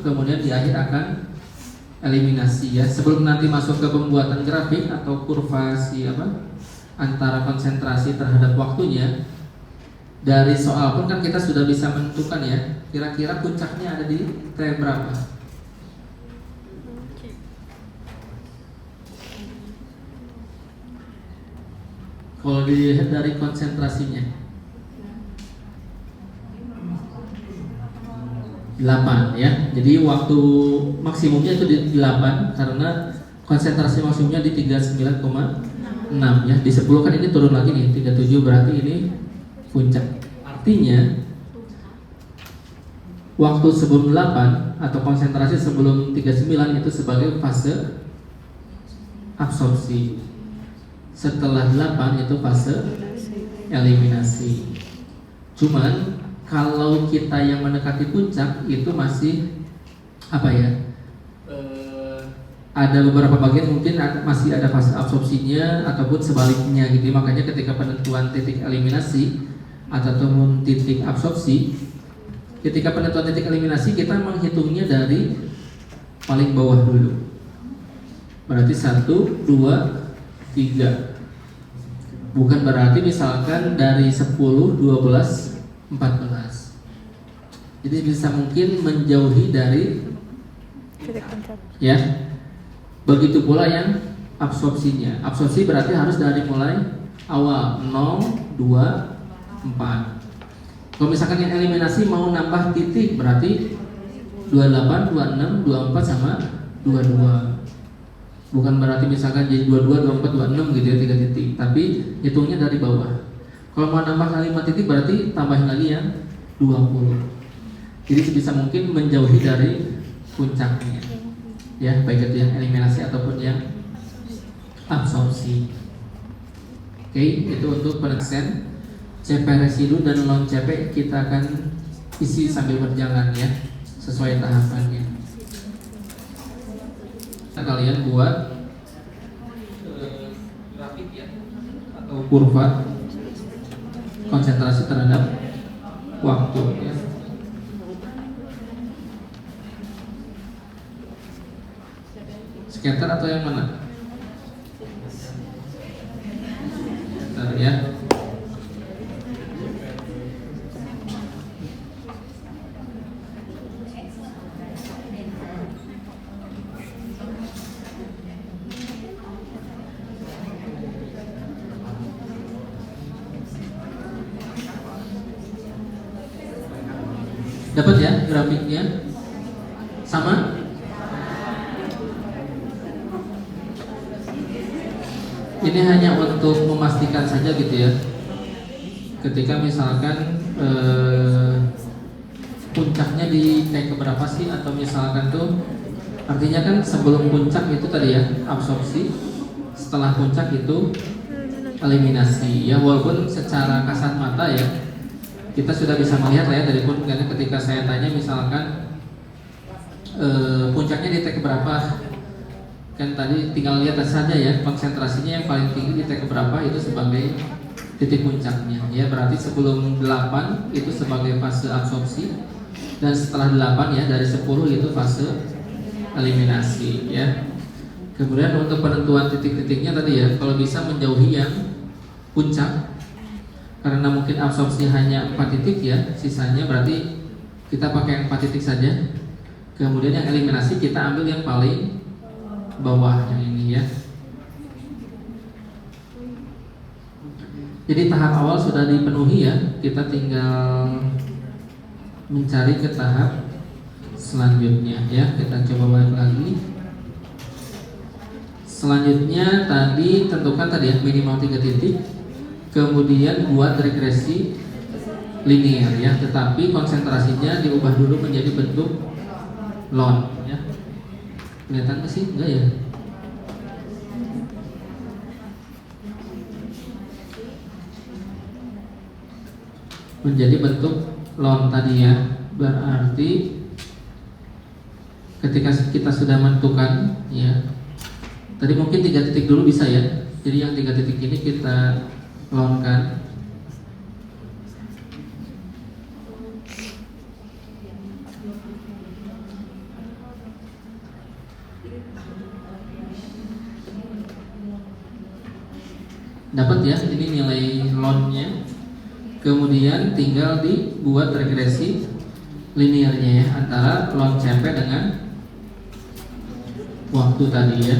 kemudian di akhir akan eliminasi ya. Sebelum nanti masuk ke pembuatan grafik atau kurva antara konsentrasi terhadap waktunya, dari soal pun kan kita sudah bisa menentukan ya, kira-kira puncaknya ada di T berapa. Kalau dilihat dari konsentrasinya 8 ya. Jadi waktu maksimumnya itu di 8 karena konsentrasi maksimumnya di 39,6 ya. Di 10 kan ini turun lagi nih 37, berarti ini puncak. Artinya waktu sebelum 8 atau konsentrasi sebelum 39 itu sebagai fase absorpsi. Setelah 8 itu fase eliminasi. Cuman kalau kita yang mendekati puncak itu masih ada beberapa bagian mungkin masih ada fase absorpsinya ataupun sebaliknya gitu. Makanya ketika penentuan titik eliminasi ataupun titik absorpsi, ketika penentuan titik eliminasi kita menghitungnya dari paling bawah dulu. Berarti 1, 2, 3. Bukan berarti misalkan dari 10, 12, 14. Jadi bisa mungkin menjauhi dari titik puncak. Ya. Begitu pula yang absorpsinya. Absorpsi berarti harus dari mulai awal 0, 2, 4. Kalau misalkan yang eliminasi mau nambah titik berarti 28, 26, 24 sama 22. Bukan berarti misalkan jadi 22, 24, 26 gitu ya, 3 titik. Tapi hitungnya dari bawah. Kalau mau nambah 5 titik berarti tambahin lagi yang 20. Jadi sebisa mungkin menjauhi dari puncaknya. Ya, baik itu yang eliminasi ataupun yang absorpsi. Oke, itu untuk penelitian CP residu dan non CP kita akan isi sambil berjalan ya, sesuai tahapannya. Kalian buat grafik ya atau kurva konsentrasi terhadap waktu ya. Scatter atau yang mana? Scatter ya. Dapat ya grafiknya? Sama? Ini hanya untuk memastikan saja gitu ya. Ketika misalkan puncaknya di T keberapa sih, atau misalkan tuh artinya kan sebelum puncak itu tadi ya absorpsi, setelah puncak itu eliminasi ya. Walaupun secara kasat mata ya kita sudah bisa melihat lah ya dari pun karena ketika saya tanya misalkan puncaknya di T keberapa, kan tadi tinggal lihat saja ya konsentrasinya yang paling tinggi di T keberapa itu sebagai titik puncaknya ya. Berarti sebelum 8 itu sebagai fase absorpsi dan setelah 8 ya dari 10 itu fase eliminasi ya. Kemudian untuk penentuan titik-titiknya tadi ya, kalau bisa menjauhi yang puncak karena mungkin absorpsi hanya 4 titik ya, sisanya berarti kita pakai yang 4 titik saja. Kemudian yang eliminasi kita ambil yang paling bawah yang ini ya. Jadi tahap awal sudah dipenuhi ya, kita tinggal mencari ke tahap selanjutnya ya. Kita coba balik lagi. Selanjutnya tadi tentukan tadi ya minimal 3 titik. Kemudian buat regresi linear ya, tetapi konsentrasinya diubah dulu menjadi bentuk log ya. Kelihatan nggak sih? Enggak ya? Menjadi bentuk log tadi ya. Berarti ketika kita sudah menentukan ya, tadi mungkin 3 titik dulu bisa ya. Jadi yang 3 titik ini kita logkan. Dapat ya, ini nilai loan-nya. Kemudian tinggal dibuat regresi linearnya ya antara loan CP dengan waktu tadi ya.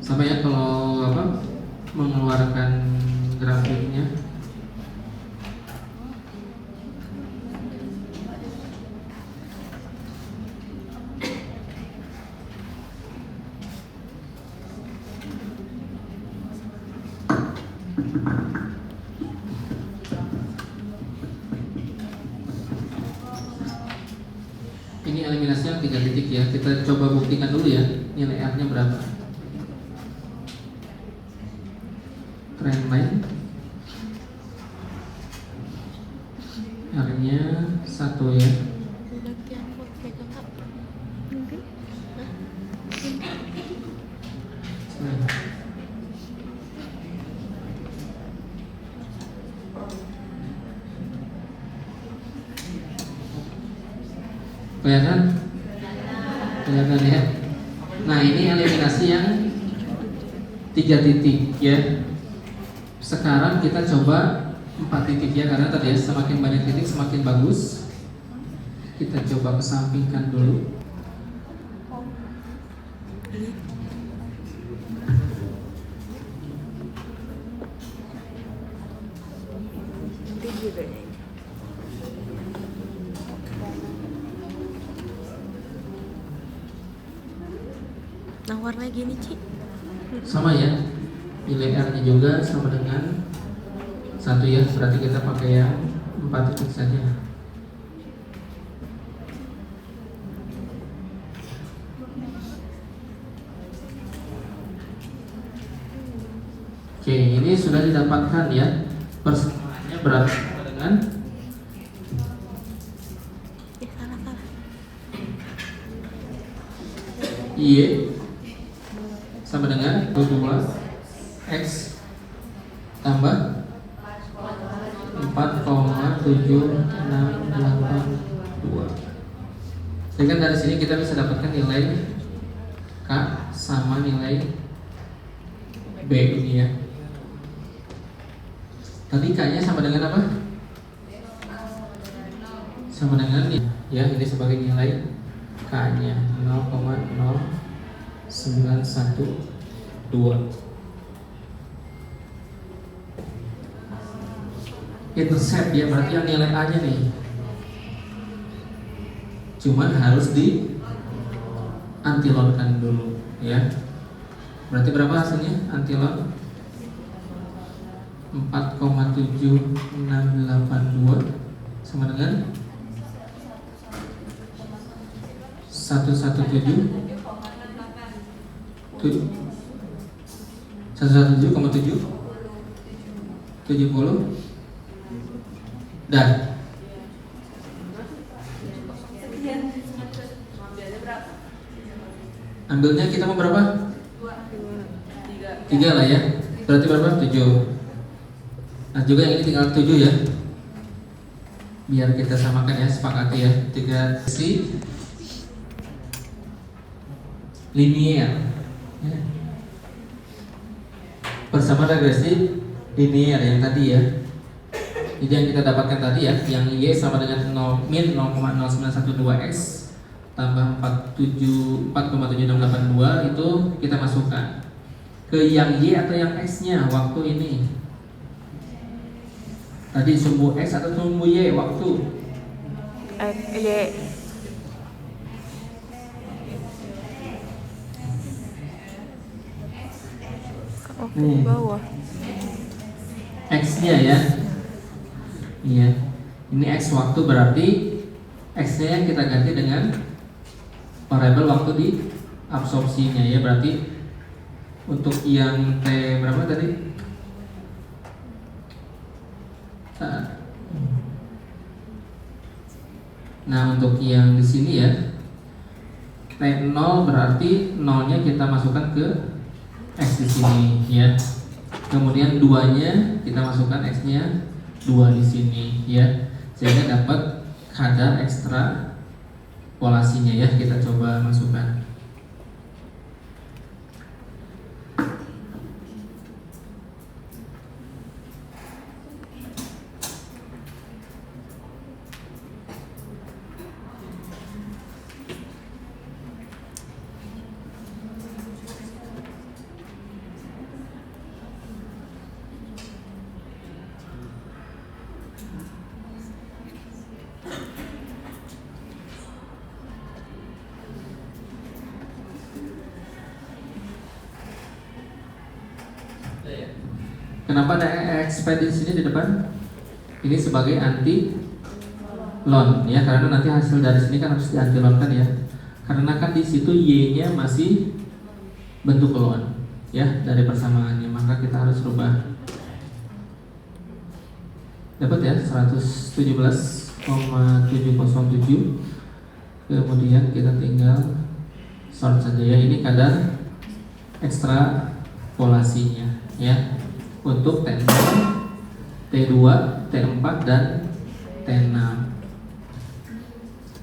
Sama ya kalau mengeluarkan grafiknya. Ini eliminasi yang 3 titik ya. Kita coba buktikan dulu ya nilai R-nya berapa. Trendline R-nya 1 ya. Kelihatan? Kelihatan ya. Nah ini eliminasi yang 3 titik ya. Sekarang kita coba 4 titik ya, karena tadi ya semakin banyak titik semakin bagus. Kita coba kesampingkan dulu. Nah warna gini Ci. Sama ya, nilai R nya juga sama dengan 1 ya, berarti kita pakai yang 4 titik saja. Oke, ini sudah didapatkan ya. Persamaannya berarti sama dengan Salah. Y sama dengan 2 X tambah 4,7682. Jadi kan dari sini kita bisa dapatkan nilai K sama nilai B ini ya. Tadi K-nya sama dengan apa? Sama dengan ini ya, ini sebagai nilai K-nya 0,0912. Intercept ya, berarti yang nilai A-nya nih. Cuman harus di antilonkan dulu ya. Berarti berapa hasilnya? Antilon 4,7682 sama dengan 117,70 dan ambilnya kita mau berapa? 3 lah ya. Berarti berapa? 7. Nah juga yang ini tinggal 7 ya. Biar kita samakan ya, sepakati ya. 3 si linear ya. Bersama regresi linear yang tadi ya. Jadi yang kita dapatkan tadi ya, yang Y sama dengan min 0,0912X tambah 4,7682 itu kita masukkan ke yang Y atau yang X-nya waktu ini. Tadi sumbu X atau sumbu Y waktu? Y. Oke, di bawah. X-nya ya. Iya. Ini X waktu, berarti X-nya yang kita ganti dengan variabel waktu di absorpsinya ya. Berarti untuk yang T berapa tadi? Nah, untuk yang di sini ya, T0 berarti 0-nya kita masukkan ke X di sini ya. Kemudian 2-nya kita masukkan X-nya 2 di sini ya. Sehingga dapat kadar ekstra polasinya ya, kita coba masukkan. Kenapa ada expand di sini di depan? Ini sebagai anti loan ya, karena nanti hasil dari sini kan harus di anti loan kan ya. Karena kan di situ y-nya masih bentuk loan ya dari persamaannya, maka kita harus rubah. Dapat ya 117,707. Kemudian kita tinggal sort saja ya. Ini kadar ekstrapolasinya ya, untuk T0, T2, T4 dan T6.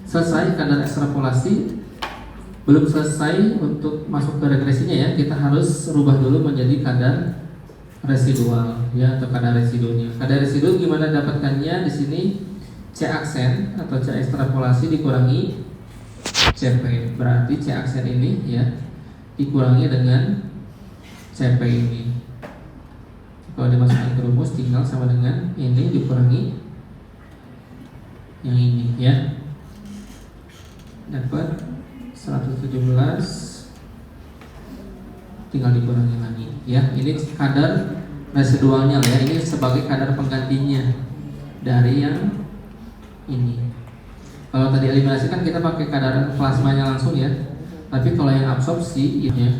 Selesai kadar ekstrapolasi. Belum selesai untuk masuk ke regresinya ya, kita harus rubah dulu menjadi kadar residual ya, atau kadar residunya. Kadar residu gimana dapatkannya? Di sini C aksen atau C ekstrapolasi dikurangi CP. Berarti C aksen ini ya dikurangi dengan CP ini. Kalau dimasukkan ke rumus tinggal sama dengan ini dikurangi yang ini ya. Dapat 117, tinggal dikurangi lagi ya. Ini kadar residualnya ya. Ini sebagai kadar penggantinya dari yang ini. Kalau tadi eliminasi kan kita pakai kadar plasmanya langsung ya. Tapi kalau yang absorpsi ini ya,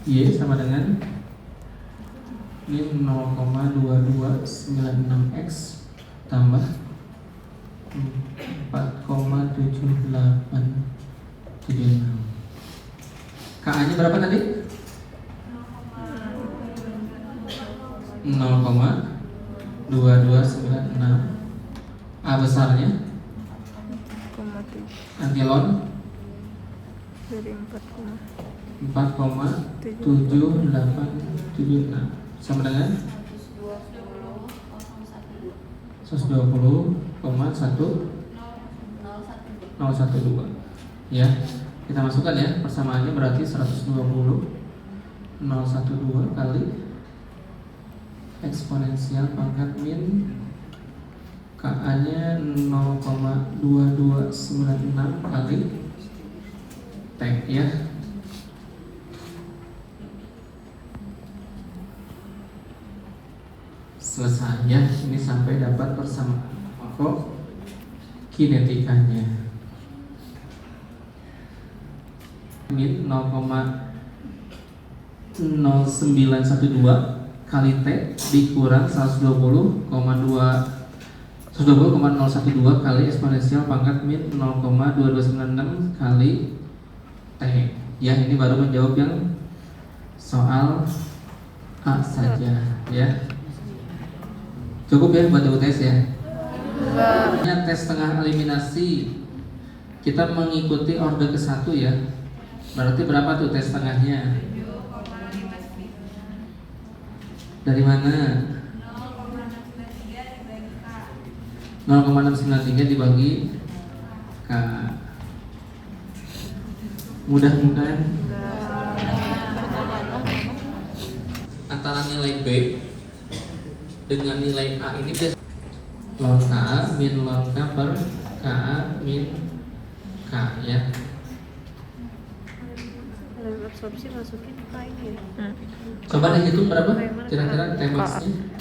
Y sama dengan min 0,2296X tambah 4,7876. KA nya berapa tadi? 0,2296. A besarnya 4,7 antilon dari 4,7876 sama dengan 120,1012 ya. Kita masukkan ya, persamaannya berarti 120,012 kali eksponensial pangkat min KA nya 0,2296 kali T ya. Selesai ya, ini sampai dapat persamaan pokok kinetikanya. Min 0,0912 kali T dikurang 120,012 kali eksponensial pangkat min 0,2296 kali T ya. Ini baru menjawab yang soal A saja ya. Cukup ya buat UTS ya. Enggak. Tes tengah eliminasi kita mengikuti orde ke-1 ya. Berarti berapa tuh tes tengahnya? Dari mana? 0,693 dibagi K. Mudah bukan? Antara nilai B dengan nilai A ini biasa ln KA min ln K per KA min K ya. absorpsi masukin K ini ya. Coba deh hitung berapa kira-kira T max-nya.